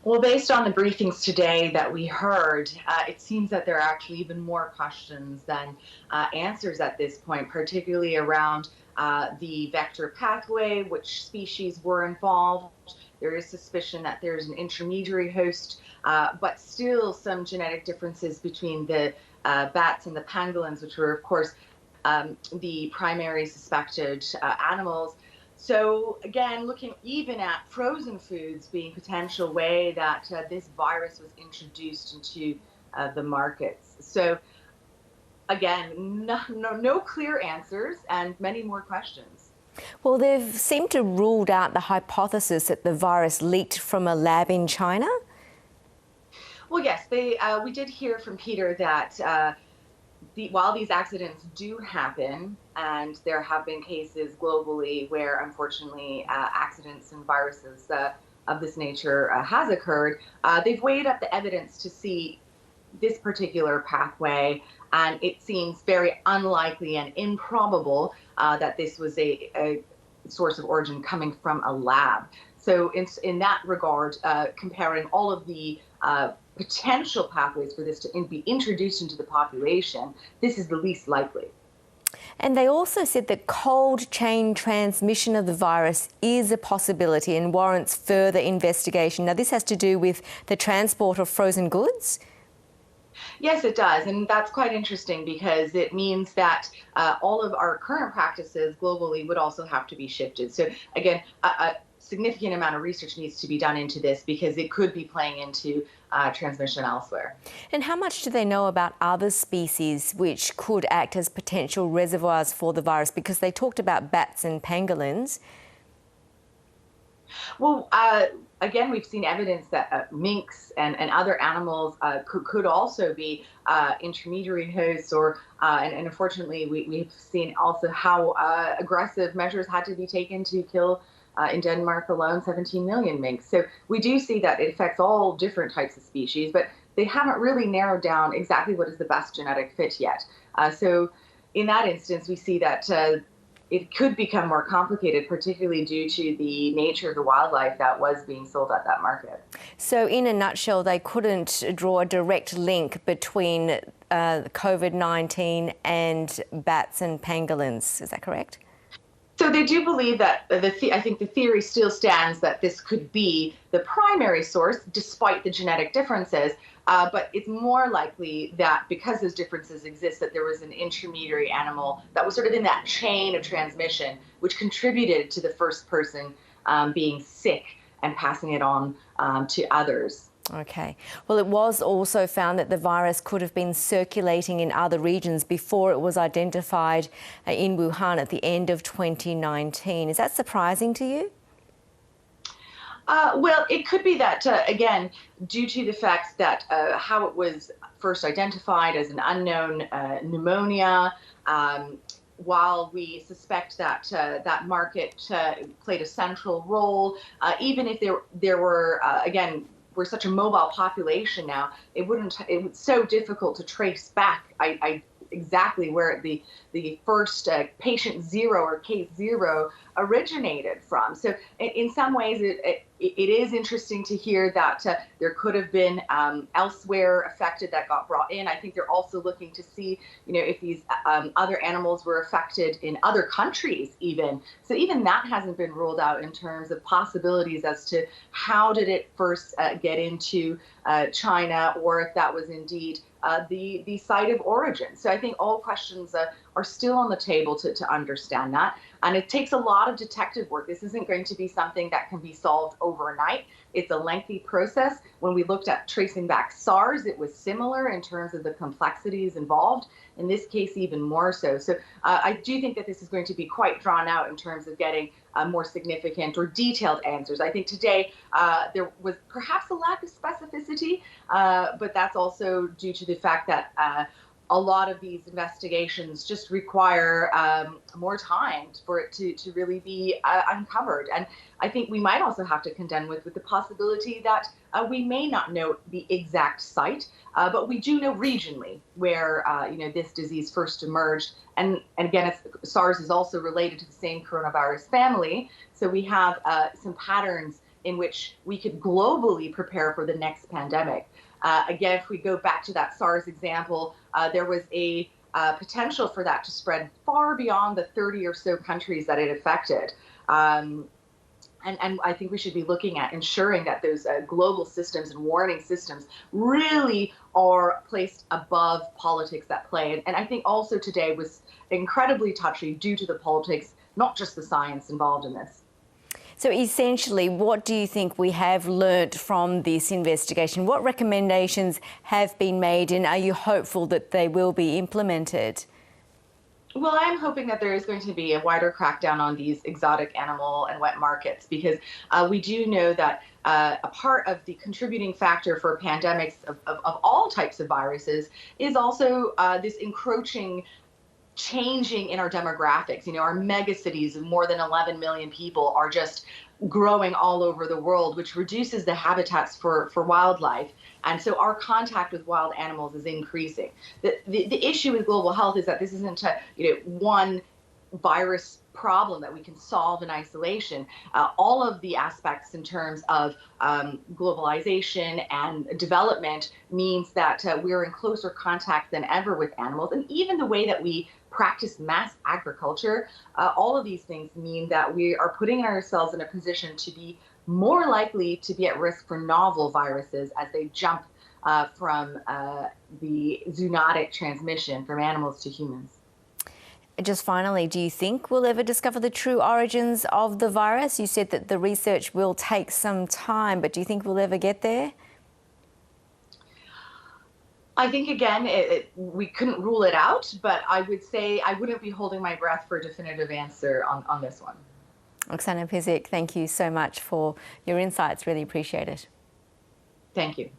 Well, based on the briefings today that we heard, it seems that there are actually even more questions than answers at this point, particularly around the vector pathway, which species were involved. There is suspicion that there's an intermediary host, but still some genetic differences between the bats and the pangolins, which were, of course, the primary suspected animals. So again, looking even at frozen foods being potential way that this virus was introduced into the markets. So again, no clear answers and many more questions. Well, they've seemed to ruled out the hypothesis that the virus leaked from a lab in China. Well, yes, we did hear from Peter that while these accidents do happen, and there have been cases globally where unfortunately accidents and viruses of this nature has occurred, they've weighed up the evidence to see this particular pathway, and it seems very unlikely and improbable that this was a source of origin coming from a lab. So in that regard, comparing all of the potential pathways for this to be introduced into the population, this is the least likely. And they also said that cold chain transmission of the virus is a possibility and warrants further investigation. Now, this has to do with the transport of frozen goods? Yes, it does. And that's quite interesting because it means that all of our current practices globally would also have to be shifted. So again, a significant amount of research needs to be done into this because it could be playing into transmission elsewhere. And how much do they know about other species which could act as potential reservoirs for the virus? Because they talked about bats and pangolins. Well, again, we've seen evidence that minks and other animals could also be intermediary hosts, and unfortunately, we've seen also how aggressive measures had to be taken to kill, in Denmark alone, 17 million minks. So we do see that it affects all different types of species, but they haven't really narrowed down exactly what is the best genetic fit yet. So in that instance, we see that it could become more complicated, particularly due to the nature of the wildlife that was being sold at that market. So in a nutshell, they couldn't draw a direct link between COVID-19 and bats and pangolins. Is that correct? So they do believe that I think the theory still stands that this could be the primary source, despite the genetic differences. But it's more likely that because those differences exist, that there was an intermediary animal that was sort of in that chain of transmission, which contributed to the first person being sick and passing it on to others. Okay. Well, it was also found that the virus could have been circulating in other regions before it was identified in Wuhan at the end of 2019. Is that surprising to you? Well, it could be that, again, due to the fact that how it was first identified as an unknown pneumonia, while we suspect that that market played a central role, even if there were, again, we're such a mobile population now, it was so difficult to trace back exactly where the first patient zero or case zero originated from. So in some ways, it is interesting to hear that there could have been elsewhere affected that got brought in. I think they're also looking to see, if these other animals were affected in other countries even. So even that hasn't been ruled out in terms of possibilities as to how did it first get into China, or if that was indeed the site of origin. So I think all questions are still on the table to understand that. And it takes a lot of detective work. This isn't going to be something that can be solved overnight. It's a lengthy process. When we looked at tracing back SARS, it was similar in terms of the complexities involved. In this case, even more so. So I do think that this is going to be quite drawn out in terms of getting more significant or detailed answers. I think today there was perhaps a lack of specificity, but that's also due to the fact that a lot of these investigations just require more time for it to really be uncovered. And I think we might also have to contend with the possibility that we may not know the exact site, but we do know regionally where this disease first emerged. And again, SARS is also related to the same coronavirus family. So we have some patterns in which we could globally prepare for the next pandemic. Again, if we go back to that SARS example, there was a potential for that to spread far beyond the 30 or so countries that it affected. And I think we should be looking at ensuring that those global systems and warning systems really are placed above politics at play. And I think also today was incredibly touchy due to the politics, not just the science involved in this. So essentially, what do you think we have learnt from this investigation? What recommendations have been made, and are you hopeful that they will be implemented? Well, I'm hoping that there is going to be a wider crackdown on these exotic animal and wet markets, because we do know that a part of the contributing factor for pandemics of all types of viruses is also this encroaching changing in our demographics. You know, our megacities of more than 11 million people are just growing all over the world, which reduces the habitats for wildlife. And so our contact with wild animals is increasing. The issue with global health is that this isn't one virus problem that we can solve in isolation. All of the aspects in terms of globalization and development means that we're in closer contact than ever with animals. And even the way that we practice mass agriculture, all of these things mean that we are putting ourselves in a position to be more likely to be at risk for novel viruses as they jump from the zoonotic transmission from animals to humans. Just finally, do you think we'll ever discover the true origins of the virus? You said that the research will take some time, but do you think we'll ever get there? I think, again, we couldn't rule it out, but I would say I wouldn't be holding my breath for a definitive answer on this one. Oksana Pyzik, thank you so much for your insights. Really appreciate it. Thank you.